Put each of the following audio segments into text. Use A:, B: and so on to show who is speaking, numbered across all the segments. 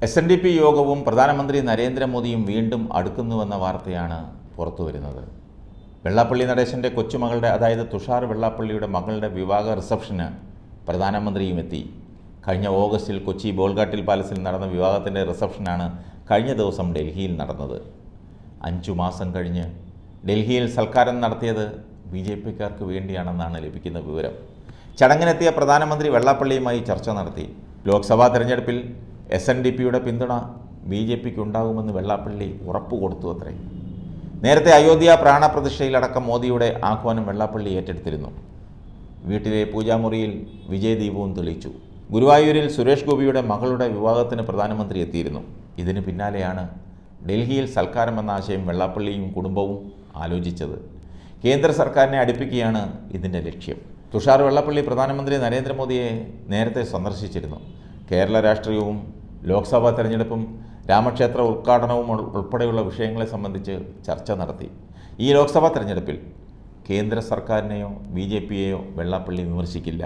A: SNDP യോഗവും പ്രധാനമന്ത്രി നരേന്ദ്രമോദിയും വീണ്ടും അടുക്കുന്നുവെന്ന വാർത്തയാണ് പുറത്തുവരുന്നത്. വെള്ളാപ്പള്ളി നടേശൻ്റെ കൊച്ചുമകളുടെ, അതായത് തുഷാർ വെള്ളാപ്പള്ളിയുടെ മകളുടെ വിവാഹ റിസപ്ഷന് പ്രധാനമന്ത്രിയും എത്തി. കഴിഞ്ഞ ഓഗസ്റ്റിൽ കൊച്ചി ബോൾഗാട്ടിൽ പാലസിൽ നടന്ന വിവാഹത്തിൻ്റെ റിസപ്ഷനാണ് കഴിഞ്ഞ ദിവസം ഡൽഹിയിൽ നടന്നത്. 5 മാസം കഴിഞ്ഞ് ഡൽഹിയിൽ സൽക്കാരം നടത്തിയത് BJPക്കാർക്ക് വേണ്ടിയാണെന്നാണ് ലഭിക്കുന്ന വിവരം. ചടങ്ങിനെത്തിയ പ്രധാനമന്ത്രി വെള്ളാപ്പള്ളിയുമായി ചർച്ച നടത്തി. ലോക്സഭാ തെരഞ്ഞെടുപ്പിൽ SNDPയുടെ പിന്തുണ BJPക്ക് ഉണ്ടാകുമെന്ന് വെള്ളാപ്പള്ളി ഉറപ്പുകൊടുത്തു അത്രേ. നേരത്തെ അയോധ്യ പ്രാണപ്രതിഷ്ഠയിലടക്കം മോദിയുടെ ആഹ്വാനം വെള്ളാപ്പള്ളി ഏറ്റെടുത്തിരുന്നു. വീട്ടിലെ പൂജാമുറിയിൽ വിജയദീപവും തെളിയിച്ചു. ഗുരുവായൂരിൽ സുരേഷ് ഗോപിയുടെ മകളുടെ വിവാഹത്തിന് പ്രധാനമന്ത്രി എത്തിയിരുന്നു. ഇതിന് പിന്നാലെയാണ് ഡൽഹിയിൽ സൽക്കാരം എന്ന ആശയം വെള്ളാപ്പള്ളിയും കുടുംബവും ആലോചിച്ചത്. കേന്ദ്ര സർക്കാരിനെ അടുപ്പിക്കുകയാണ് ഇതിൻ്റെ ലക്ഷ്യം. തുഷാർ വെള്ളാപ്പള്ളി പ്രധാനമന്ത്രി നരേന്ദ്രമോദിയെ നേരത്തെ സന്ദർശിച്ചിരുന്നു. കേരള രാഷ്ട്രീയവും ലോക്സഭാ തെരഞ്ഞെടുപ്പും രാമക്ഷേത്ര ഉദ്ഘാടനവും ഉൾപ്പെടെയുള്ള വിഷയങ്ങളെ സംബന്ധിച്ച് ചർച്ച നടത്തി. ഈ ലോക്സഭാ തെരഞ്ഞെടുപ്പിൽ കേന്ദ്ര സർക്കാരിനെയോ BJPയെയോ വെള്ളാപ്പള്ളി വിമർശിക്കില്ല.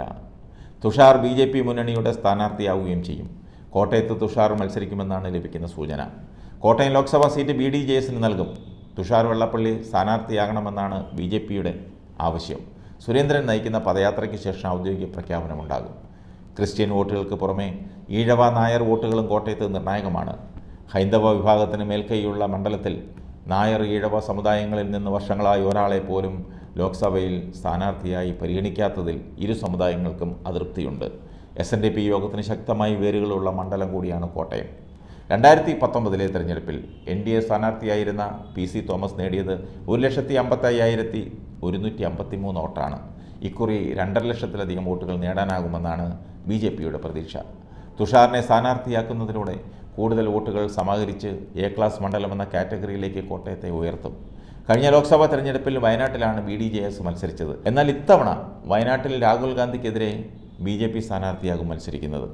A: തുഷാർ BJP മുന്നണിയുടെ സ്ഥാനാർത്ഥിയാവുകയും ചെയ്യും. കോട്ടയത്ത് തുഷാർ മത്സരിക്കുമെന്നാണ് ലഭിക്കുന്ന സൂചന. കോട്ടയം ലോക്സഭാ സീറ്റ് BDJSന് നൽകും. തുഷാർ വെള്ളാപ്പള്ളി സ്ഥാനാർത്ഥിയാകണമെന്നാണ് BJPയുടെ ആവശ്യം. സുരേന്ദ്രൻ നയിക്കുന്ന പദയാത്രയ്ക്ക് ശേഷം ഔദ്യോഗിക പ്രഖ്യാപനമുണ്ടാകും. ക്രിസ്ത്യൻ വോട്ടുകൾക്ക് പുറമെ ഈഴവ നായർ വോട്ടുകളും കോട്ടയത്ത് നിർണായകമാണ്. ഹൈന്ദവ വിഭാഗത്തിന് മേൽക്കൈയുള്ള മണ്ഡലത്തിൽ നായർ ഈഴവ സമുദായങ്ങളിൽ നിന്ന് വർഷങ്ങളായി ഒരാളെ പോലും ലോക്സഭയിൽ സ്ഥാനാർത്ഥിയായി പരിഗണിക്കാത്തതിൽ ഇരു സമുദായങ്ങൾക്കും അതൃപ്തിയുണ്ട്. SNDP യോഗത്തിന് ശക്തമായി വേരുകളുള്ള മണ്ഡലം കൂടിയാണ് കോട്ടയം. 2019 തെരഞ്ഞെടുപ്പിൽ NDA സ്ഥാനാർത്ഥിയായിരുന്ന PC തോമസ് നേടിയത് 1,55,153 വോട്ടാണ്. ഇക്കുറി 2.5 ലക്ഷത്തിലധികം വോട്ടുകൾ നേടാനാകുമെന്നാണ് BJPയുടെ പ്രതീക്ഷ. തുഷാറിനെ സ്ഥാനാർത്ഥിയാക്കുന്നതിലൂടെ കൂടുതൽ വോട്ടുകൾ സമാഹരിച്ച് A ക്ലാസ് മണ്ഡലം എന്ന കാറ്റഗറിയിലേക്ക് കോട്ടയത്തെ ഉയർത്തും. കഴിഞ്ഞ ലോക്സഭാ തെരഞ്ഞെടുപ്പിൽ വയനാട്ടിലാണ് BDJS മത്സരിച്ചത്. എന്നാൽ ഇത്തവണ വയനാട്ടിൽ രാഹുൽ ഗാന്ധിക്കെതിരെ BJP സ്ഥാനാർത്ഥിയാകും മത്സരിക്കുന്നത്.